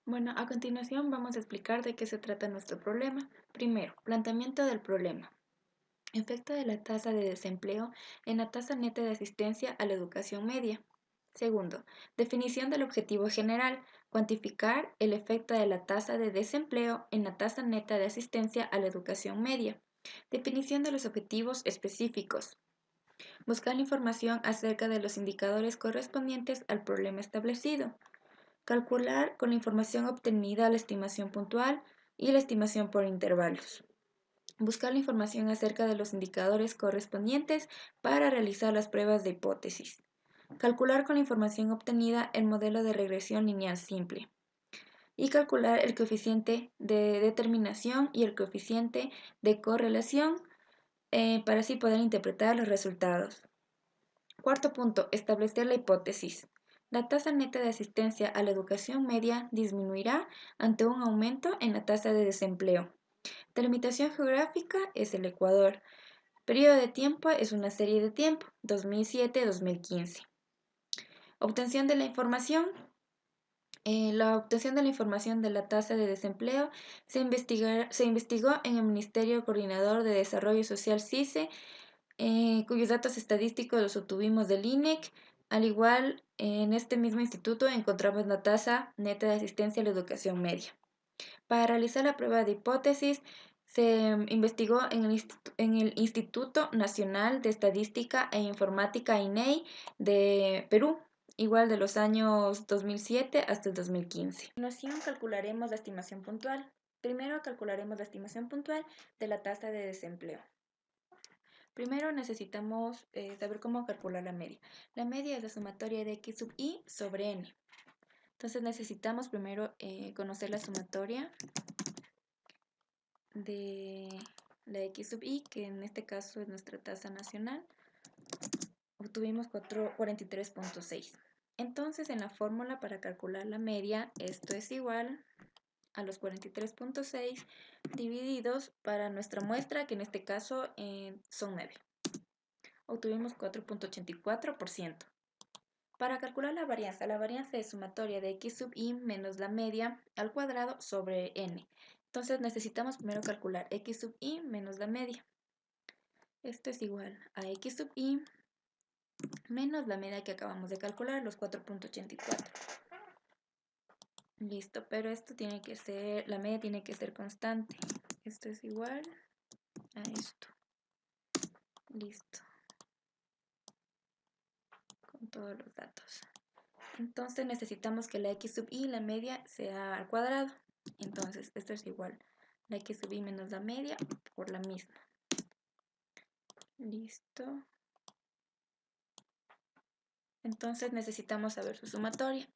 Bueno, a continuación vamos a explicar de qué se trata nuestro problema. Primero, planteamiento del problema. Efecto de la tasa de desempleo en la tasa neta de asistencia a la educación media. Segundo, definición del objetivo general. Cuantificar el efecto de la tasa de desempleo en la tasa neta de asistencia a la educación media. Definición de los objetivos específicos. Buscar información acerca de los indicadores correspondientes al problema establecido. Calcular con la información obtenida la estimación puntual y la estimación por intervalos. Buscar la información acerca de los indicadores correspondientes para realizar las pruebas de hipótesis. Calcular con la información obtenida el modelo de regresión lineal simple. Y calcular el coeficiente de determinación y el coeficiente de correlación para así poder interpretar los resultados. Cuarto punto, establecer la hipótesis. La tasa neta de asistencia a la educación media disminuirá ante un aumento en la tasa de desempleo. Delimitación geográfica es el Ecuador. Periodo de tiempo es una serie de tiempo, 2007-2015. Obtención de la información. La obtención de la información de la tasa de desempleo se investigó en el Ministerio Coordinador de Desarrollo Social CICE, cuyos datos estadísticos los obtuvimos del INEC. Al igual, en este mismo instituto encontramos la tasa neta de asistencia a la educación media. Para realizar la prueba de hipótesis, se investigó en el Instituto Nacional de Estadística e Informática INEI de Perú, igual de los años 2007 hasta el 2015. A continuación calcularemos la estimación puntual. Primero calcularemos la estimación puntual de la tasa de desempleo. Primero necesitamos saber cómo calcular la media. La media es la sumatoria de x sub i sobre n. Entonces necesitamos primero conocer la sumatoria de la x sub i, que en este caso es nuestra tasa nacional. Obtuvimos 43.6. Entonces en la fórmula para calcular la media, esto es igual a los 43.6 divididos para nuestra muestra, que en este caso son 9. Obtuvimos 4.84%. Para calcular la varianza es sumatoria de x sub i menos la media al cuadrado sobre n. Entonces necesitamos primero calcular x sub i menos la media. Esto es igual a x sub i menos la media que acabamos de calcular, los 4.84. Listo, pero esto tiene que ser, la media tiene que ser constante. Esto es igual a esto. Listo. Con todos los datos. Entonces necesitamos que la x sub i, la media, sea al cuadrado. Entonces esto es igual a la x sub i menos la media por la misma. Listo. Entonces necesitamos saber su sumatoria.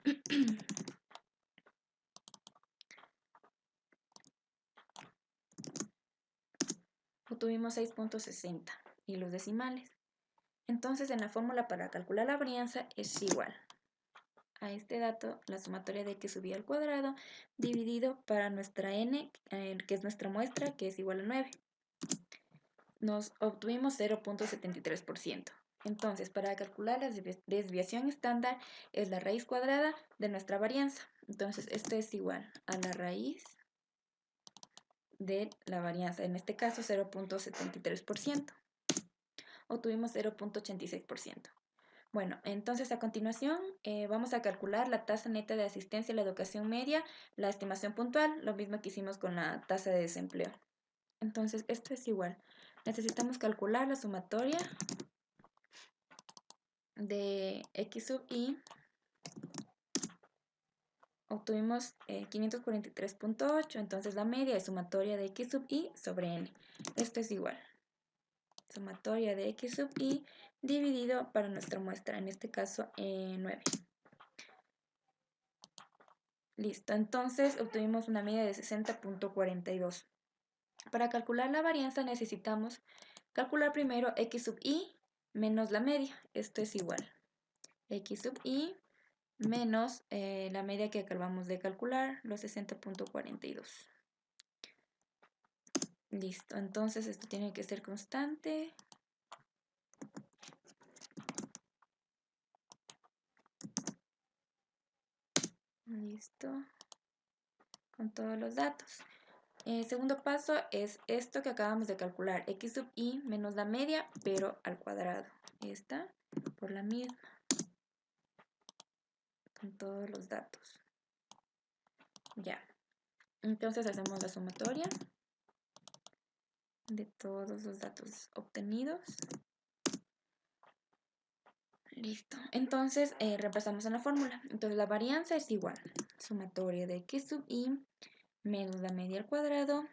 Obtuvimos 6.60 y los decimales. Entonces en la fórmula para calcular la varianza es igual a este dato, la sumatoria de x sub i al cuadrado, dividido para nuestra n, que es nuestra muestra, que es igual a 9. Nos obtuvimos 0.73%. Entonces, para calcular la desviación estándar es la raíz cuadrada de nuestra varianza. Entonces, esto es igual a la raíz de la varianza, en este caso 0.73%. Obtuvimos 0.86%. Bueno, entonces a continuación vamos a calcular la tasa neta de asistencia a la educación media, la estimación puntual, lo mismo que hicimos con la tasa de desempleo. Entonces, esto es igual. Necesitamos calcular la sumatoria de x sub i. Obtuvimos 543.8, entonces la media es sumatoria de x sub i sobre n. Esto es igual. Sumatoria de x sub i dividido para nuestra muestra, en este caso 9. Listo, entonces obtuvimos una media de 60.42. Para calcular la varianza necesitamos calcular primero x sub i menos la media. Esto es igual. X sub i menos la media que acabamos de calcular, los 60.42. Listo, entonces esto tiene que ser constante. Listo. con todos los datos. El segundo paso es esto que acabamos de calcular, x sub i menos la media, pero al cuadrado. Esta por la misma, con todos los datos. Ya, entonces hacemos la sumatoria de todos los datos obtenidos. Listo. Entonces reemplazamos en la fórmula. Entonces la varianza es igual. Sumatoria de x sub i menos la media al cuadrado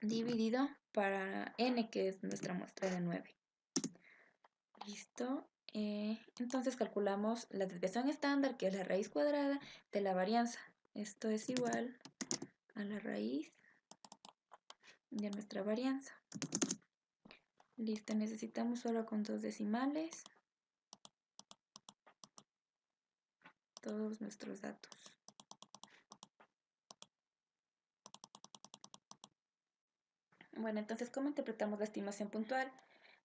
dividido para n, que es nuestra muestra de 9. Listo. Entonces calculamos la desviación estándar, que es la raíz cuadrada de la varianza. Esto es igual a la raíz de nuestra varianza. Listo. Necesitamos solo con 2 decimales todos nuestros datos. Bueno, entonces, ¿cómo interpretamos la estimación puntual?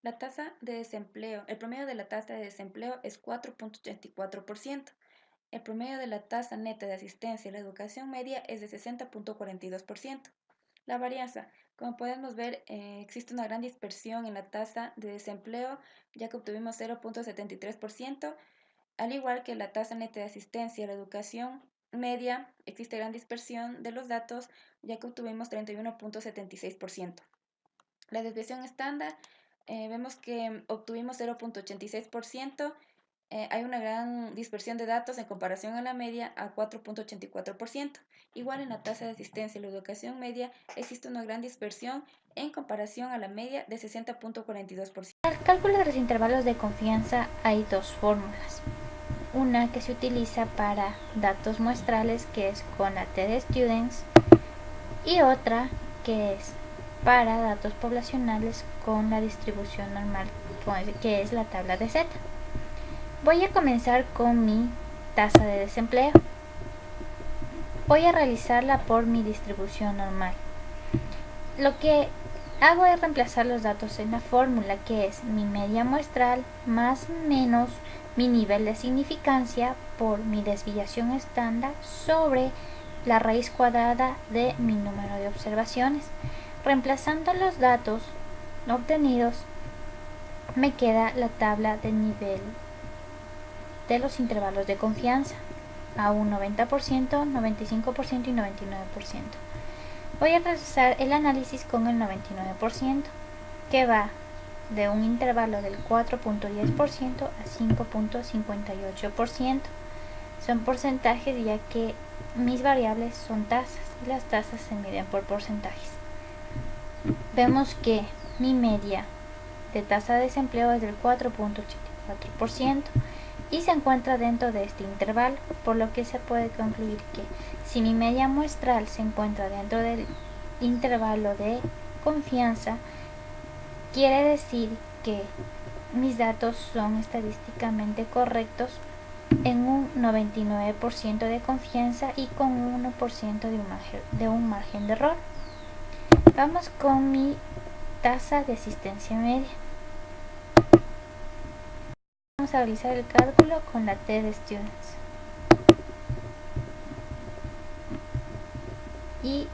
La tasa de desempleo, el promedio de la tasa de desempleo es 4.84%. El promedio de la tasa neta de asistencia a la educación media es de 60.42%. La varianza, como podemos ver, existe una gran dispersión en la tasa de desempleo, ya que obtuvimos 0.73%, al igual que la tasa neta de asistencia a la educación media, existe gran dispersión de los datos, ya que obtuvimos 31.76%. La desviación estándar, vemos que obtuvimos 0.86%, hay una gran dispersión de datos en comparación a la media a 4.84%. Igual en la tasa de asistencia a la educación media existe una gran dispersión en comparación a la media de 60.42%. Para el cálculo de los intervalos de confianza hay dos fórmulas. Una que se utiliza para datos muestrales, que es con la T de Students, y otra que es para datos poblacionales con la distribución normal, que es la tabla de Z. Voy a comenzar con mi tasa de desempleo. Voy a realizarla por mi distribución normal. Lo que hago es reemplazar los datos en la fórmula, que es mi media muestral más menos mi nivel de significancia por mi desviación estándar sobre la raíz cuadrada de mi número de observaciones. Reemplazando los datos obtenidos, me queda la tabla de nivel de los intervalos de confianza a un 90%, 95% y 99%. Voy a realizar el análisis con el 99%, que va de un intervalo del 4.10% a 5.58%. Son porcentajes, ya que mis variables son tasas y las tasas se miden por porcentajes. Vemos que mi media de tasa de desempleo es del 4.84% y se encuentra dentro de este intervalo, por lo que se puede concluir que si mi media muestral se encuentra dentro del intervalo de confianza, quiere decir que mis datos son estadísticamente correctos en un 99% de confianza y con un 1% de un margen de error. Vamos con mi tasa de asistencia media. Vamos a realizar el cálculo con la T de Students. Y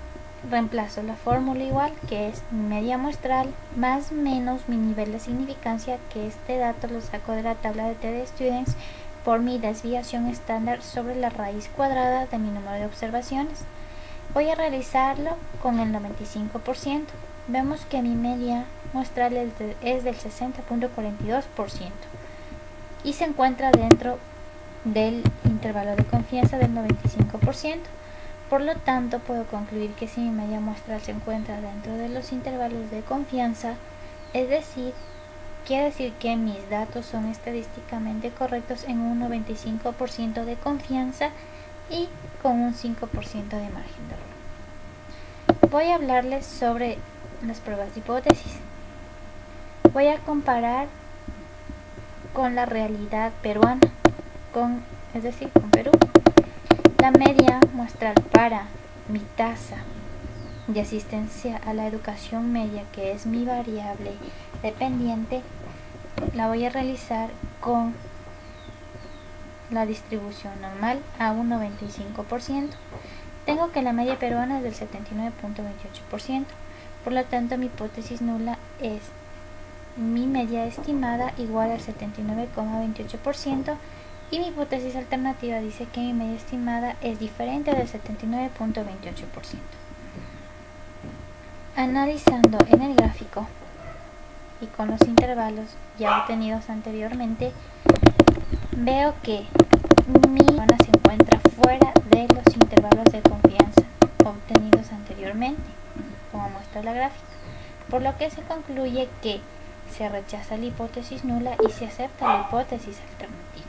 reemplazo la fórmula igual, que es mi media muestral más menos mi nivel de significancia, que este dato lo saco de la tabla de T de Students, por mi desviación estándar sobre la raíz cuadrada de mi número de observaciones. Voy a realizarlo con el 95%. Vemos que mi media muestral es del 60.42% y se encuentra dentro del intervalo de confianza del 95%. Por lo tanto, puedo concluir que si mi media muestral se encuentra dentro de los intervalos de confianza, quiere decir que mis datos son estadísticamente correctos en un 95% de confianza y con un 5% de margen de error. Voy a hablarles sobre las pruebas de hipótesis. Voy a comparar con la realidad peruana, es decir, con Perú. La media muestral para mi tasa de asistencia a la educación media, que es mi variable dependiente, la voy a realizar con la distribución normal a un 95%, Tengo que la media peruana es del 79.28%, por lo tanto mi hipótesis nula es mi media estimada igual al 79,28%, y mi hipótesis alternativa dice que mi media estimada es diferente del 79.28%. Analizando en el gráfico y con los intervalos ya obtenidos anteriormente, veo que mi zona se encuentra fuera de los intervalos de confianza obtenidos anteriormente, como muestra la gráfica, por lo que se concluye que se rechaza la hipótesis nula y se acepta la hipótesis alternativa.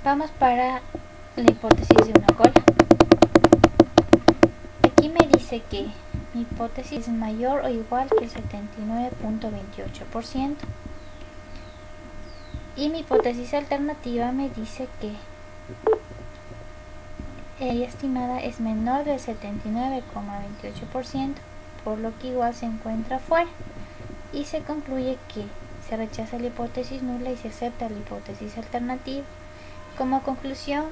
Vamos para la hipótesis de una cola. Aquí me dice que mi hipótesis es mayor o igual que el 79.28%. Y mi hipótesis alternativa me dice que la estimada es menor del 79,28%, por lo que igual se encuentra fuera. Y se concluye que se rechaza la hipótesis nula y se acepta la hipótesis alternativa. Como conclusión,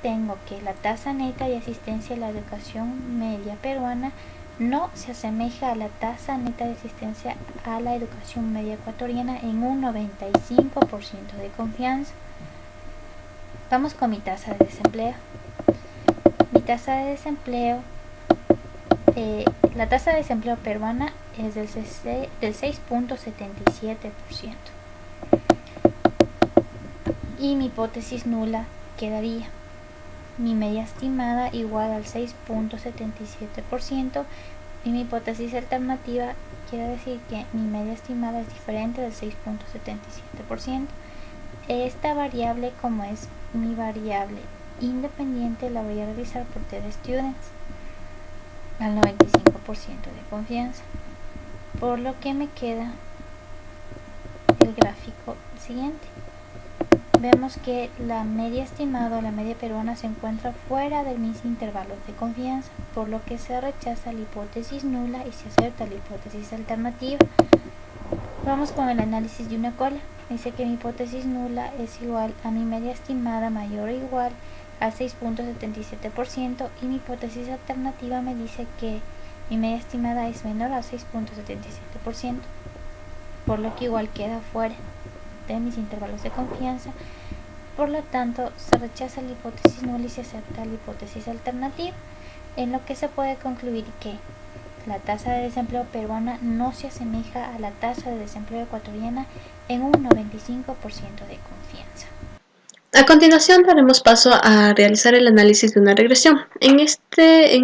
tengo que la tasa neta de asistencia a la educación media peruana no se asemeja a la tasa neta de asistencia a la educación media ecuatoriana en un 95% de confianza. Vamos con mi tasa de desempleo. Mi tasa de desempleo, la tasa de desempleo peruana es del 6.77%. Y mi hipótesis nula quedaría mi media estimada igual al 6.77%, y mi hipótesis alternativa quiere decir que mi media estimada es diferente del 6.77%. Esta variable, como es mi variable independiente, la voy a realizar por TD Students al 95% de confianza, por lo que me queda el gráfico siguiente. Vemos que la media estimada o la media peruana se encuentra fuera de mis intervalos de confianza, por lo que se rechaza la hipótesis nula y se acepta la hipótesis alternativa. Vamos con el análisis de una cola. Dice que mi hipótesis nula es igual a mi media estimada mayor o igual al 6.77%, y mi hipótesis alternativa me dice que mi media estimada es menor al 6.77%, por lo que igual queda fuera de mis intervalos de confianza. Por lo tanto, se rechaza la hipótesis nula y se acepta la hipótesis alternativa, en lo que se puede concluir que la tasa de desempleo peruana no se asemeja a la tasa de desempleo ecuatoriana en un 95% de confianza. A continuación daremos paso a realizar el análisis de una regresión. En este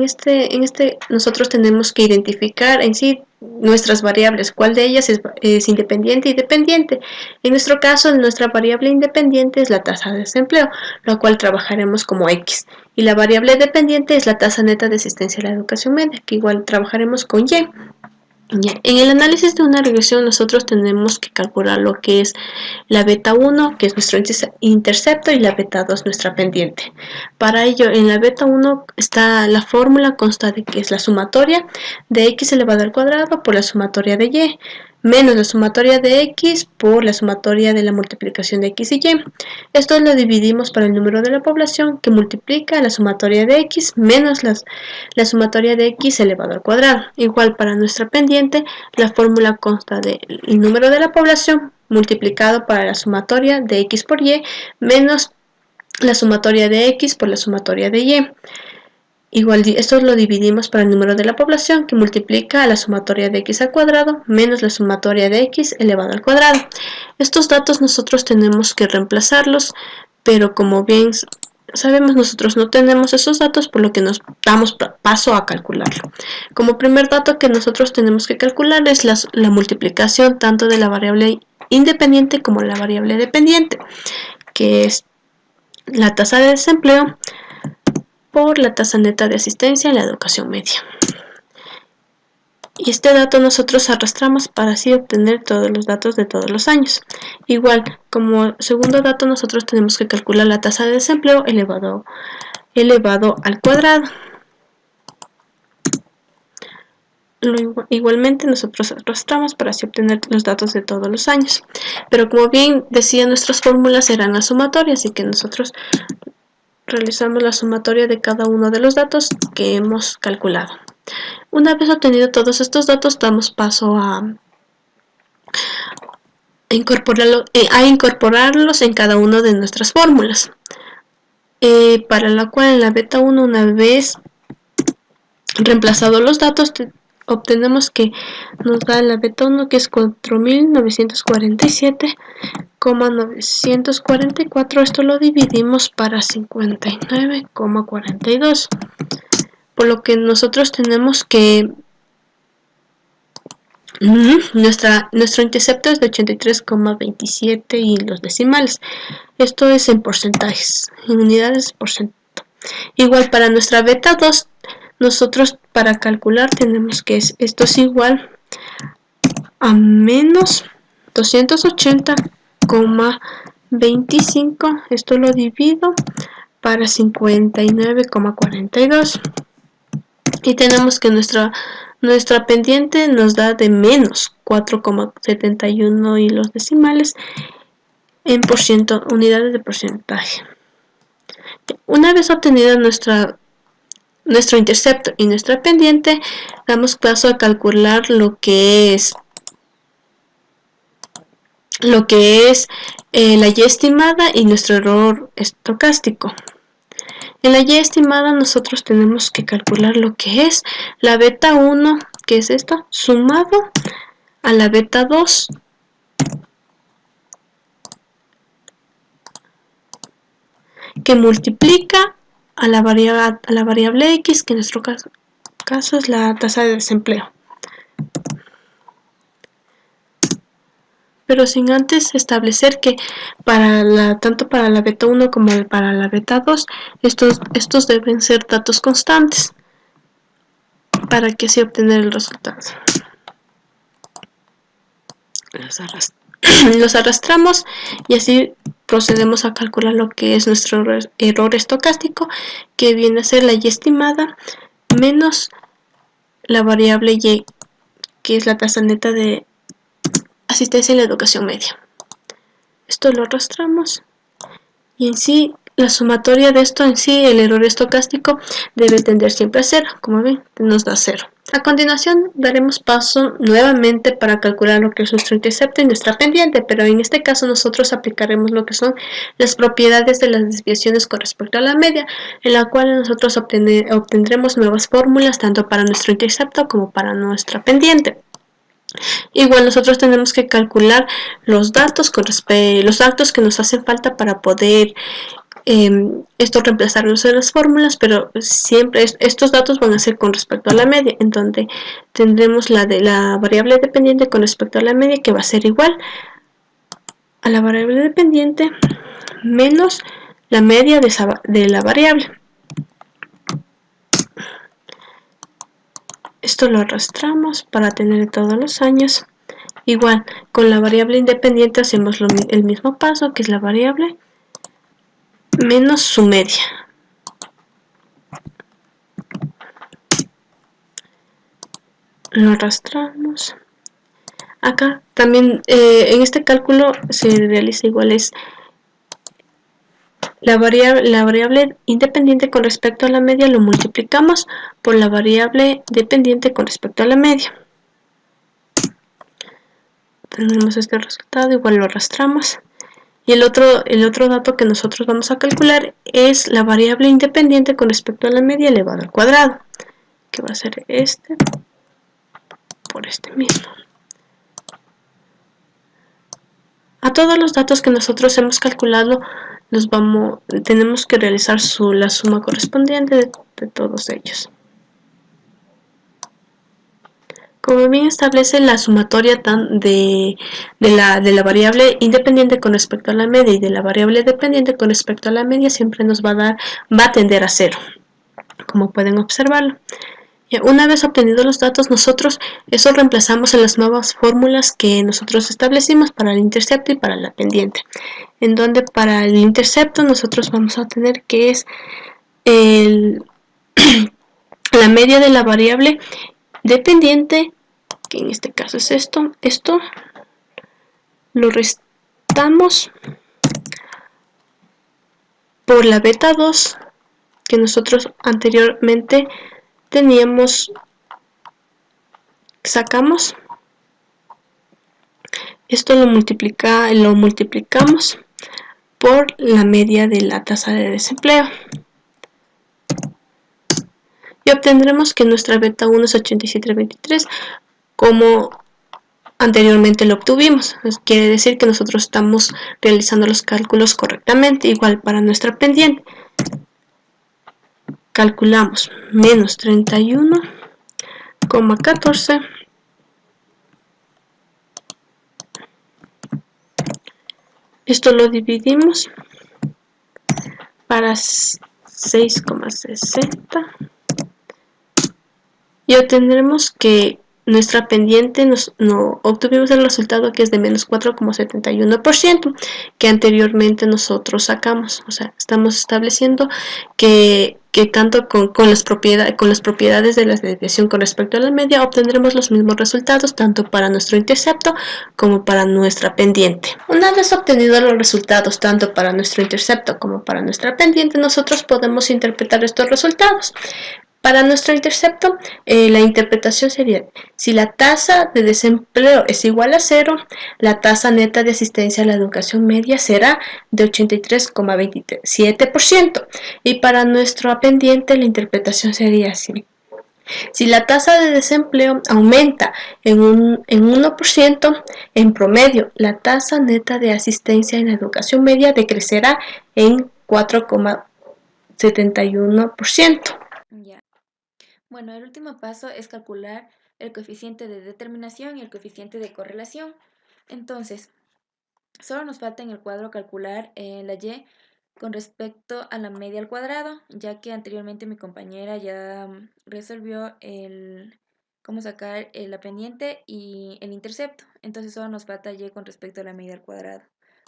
nosotros tenemos que identificar en sí nuestras variables, cuál de ellas es independiente y dependiente. En nuestro caso, nuestra variable independiente es la tasa de desempleo, la cual trabajaremos como X. Y la variable dependiente es la tasa neta de asistencia a la educación media, que igual trabajaremos con Y. En el análisis de una regresión nosotros tenemos que calcular lo que es la beta 1, que es nuestro intercepto, y la beta 2, nuestra pendiente. Para ello, en la beta 1 está la fórmula, consta de que es la sumatoria de x elevado al cuadrado por la sumatoria de y, menos la sumatoria de x por la sumatoria de la multiplicación de x y y. Esto lo dividimos para el número de la población, que multiplica la sumatoria de x menos la sumatoria de x elevado al cuadrado. Igual para nuestra pendiente, la fórmula consta del número de la población multiplicado para la sumatoria de x por y menos la sumatoria de x por la sumatoria de y. Igual esto lo dividimos para el número de la población, que multiplica a la sumatoria de x al cuadrado menos la sumatoria de x elevado al cuadrado. Estos datos nosotros tenemos que reemplazarlos, pero como bien sabemos, nosotros no tenemos esos datos, por lo que nos damos paso a calcularlo. Como primer dato que nosotros tenemos que calcular es la multiplicación tanto de la variable independiente como la variable dependiente, que es la tasa de desempleo por la tasa neta de asistencia en la educación media. Y este dato nosotros arrastramos para así obtener todos los datos de todos los años. Igual, como segundo dato, nosotros tenemos que calcular la tasa de desempleo elevado al cuadrado. Igualmente nosotros arrastramos para así obtener los datos de todos los años. Pero como bien decía, nuestras fórmulas eran la sumatoria, así que nosotros realizamos la sumatoria de cada uno de los datos que hemos calculado. Una vez obtenido todos estos datos, damos paso a incorporarlos en cada una de nuestras fórmulas. Para la cual en la beta 1, una vez reemplazados los datos, obtenemos que nos da la beta 1, que es 4.947,944. Esto lo dividimos para 59,42, por lo que nosotros tenemos que nuestro intercepto es de 83,27 y los decimales. Esto es en porcentajes, en unidades por ciento. Igual para nuestra beta 2, nosotros para calcular tenemos que esto es igual a menos 280,25. Esto lo divido para 59,42. Y tenemos que nuestra pendiente nos da de menos 4,71 y los decimales en unidades de porcentaje. Una vez obtenida nuestro intercepto y nuestra pendiente, damos paso a calcular lo que es la Y estimada y nuestro error estocástico. En la Y estimada nosotros tenemos que calcular lo que es la beta 1, que es esto, sumado a la beta 2 que multiplica a la variable X, que en nuestro caso es la tasa de desempleo. Pero sin antes establecer que tanto para la beta 1 como para la beta 2, estos deben ser datos constantes para que así obtener el resultado. Los arrastramos y así procedemos a calcular lo que es nuestro error estocástico, que viene a ser la Y estimada menos la variable Y, que es la tasa neta de asistencia en la educación media. Esto lo arrastramos y en sí la sumatoria de esto, en sí el error estocástico debe tender siempre a 0. Como ven, nos da 0. A continuación daremos paso nuevamente para calcular lo que es nuestro intercepto y nuestra pendiente, pero en este caso nosotros aplicaremos lo que son las propiedades de las desviaciones con respecto a la media, en la cual nosotros obtendremos nuevas fórmulas tanto para nuestro intercepto como para nuestra pendiente. Igual nosotros tenemos que calcular los datos que nos hacen falta para poder reemplazarlos en las fórmulas, pero siempre estos datos van a ser con respecto a la media, en donde tendremos la variable dependiente con respecto a la media, que va a ser igual a la variable dependiente menos la media de la variable. Esto lo arrastramos para tener todos los años. Igual, con la variable independiente hacemos el mismo paso, que es la variable menos su media. Lo arrastramos. Acá también en este cálculo se realiza igual, es la variable independiente con respecto a la media lo multiplicamos por la variable dependiente con respecto a la media. Tenemos este resultado, igual lo arrastramos. Y el otro dato que nosotros vamos a calcular es la variable independiente con respecto a la media elevado al cuadrado, que va a ser este por este mismo. A todos los datos que nosotros hemos calculado tenemos que realizar la suma correspondiente de todos ellos. Como bien establece la sumatoria de la variable independiente con respecto a la media y de la variable dependiente con respecto a la media, siempre nos va a tender a 0, como pueden observarlo. Una vez obtenidos los datos, nosotros eso reemplazamos en las nuevas fórmulas que nosotros establecimos para el intercepto y para la pendiente, en donde para el intercepto nosotros vamos a tener que es la media de la variable dependiente, que en este caso es esto lo restamos por la beta 2 que nosotros anteriormente sacamos. Esto lo multiplicamos por la media de la tasa de desempleo y obtendremos que nuestra beta 1 es 87,23 como anteriormente lo obtuvimos. Quiere decir que nosotros estamos realizando los cálculos correctamente. Igual para nuestra pendiente calculamos menos 31,14 esto lo dividimos para 6,60 y obtendremos que nuestra pendiente obtuvimos el resultado que es de menos 4,71% que anteriormente nosotros sacamos. O sea, estamos estableciendo que tanto con las propiedades de la desviación con respecto a la media obtendremos los mismos resultados tanto para nuestro intercepto como para nuestra pendiente. Una vez obtenidos los resultados tanto para nuestro intercepto como para nuestra pendiente, nosotros podemos interpretar estos resultados. Para nuestro intercepto, la interpretación sería, si la tasa de desempleo es igual a 0, la tasa neta de asistencia a la educación media será de 83,27%. Y para nuestro pendiente, la interpretación sería así. Si la tasa de desempleo aumenta en 1%, en promedio, la tasa neta de asistencia en la educación media decrecerá en 4,71%. Ya. Bueno, el último paso es calcular el coeficiente de determinación y el coeficiente de correlación. Entonces, solo nos falta en el cuadro calcular la y con respecto a la media al cuadrado, ya que anteriormente mi compañera ya resolvió cómo sacar la pendiente y el intercepto. Entonces solo nos falta y con respecto a la media al cuadrado.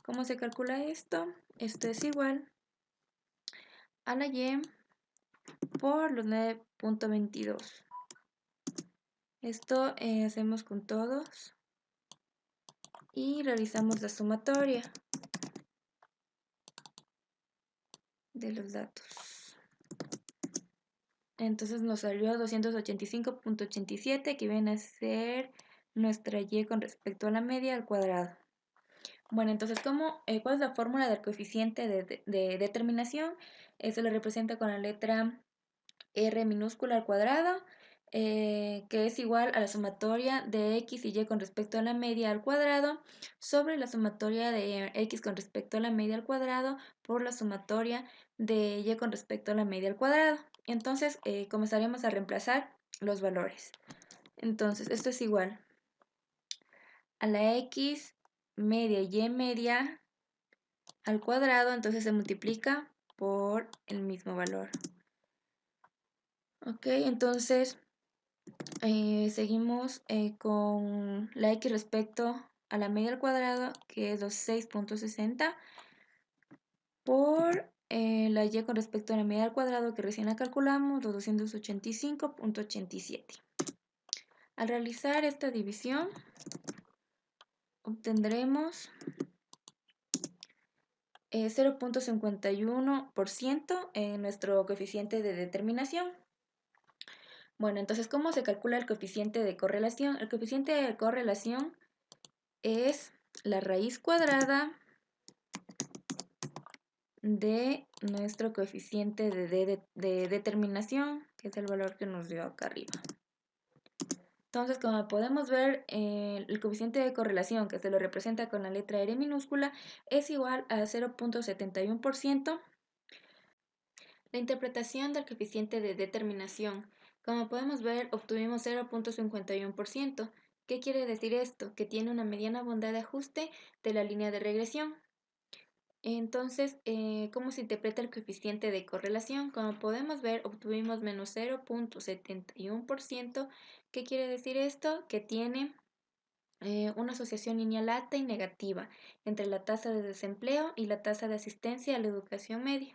¿Cómo se calcula esto? Esto es igual a la y por los 9,22. Esto hacemos con todos y realizamos la sumatoria de los datos. Entonces nos salió 285,87 que viene a ser nuestra y con respecto a la media al cuadrado. Bueno, entonces, ¿cuál es la fórmula del coeficiente de determinación? Se lo representa con la letra R minúscula al cuadrado, que es igual a la sumatoria de x y y con respecto a la media al cuadrado sobre la sumatoria de x con respecto a la media al cuadrado por la sumatoria de y con respecto a la media al cuadrado. Entonces comenzaremos a reemplazar los valores. Entonces esto es igual a la x media y media al cuadrado, entonces se multiplica por el mismo valor. Ok, entonces seguimos con la x respecto a la media al cuadrado, que es los 6,60, por la y con respecto a la media al cuadrado, que recién la calculamos, los 285,87. Al realizar esta división, obtendremos 0,51% en nuestro coeficiente de determinación. Bueno, entonces, ¿cómo se calcula el coeficiente de correlación? El coeficiente de correlación es la raíz cuadrada de nuestro coeficiente de determinación, que es el valor que nos dio acá arriba. Entonces, como podemos ver, el coeficiente de correlación, que se lo representa con la letra R minúscula, es igual a 0,71%. La interpretación del coeficiente de determinación. Como podemos ver, obtuvimos 0,51%. ¿Qué quiere decir esto? Que tiene una mediana bondad de ajuste de la línea de regresión. Entonces, ¿cómo se interpreta el coeficiente de correlación? Como podemos ver, obtuvimos menos 0,71%. ¿Qué quiere decir esto? Que tiene una asociación lineal alta y negativa entre la tasa de desempleo y la tasa de asistencia a la educación media.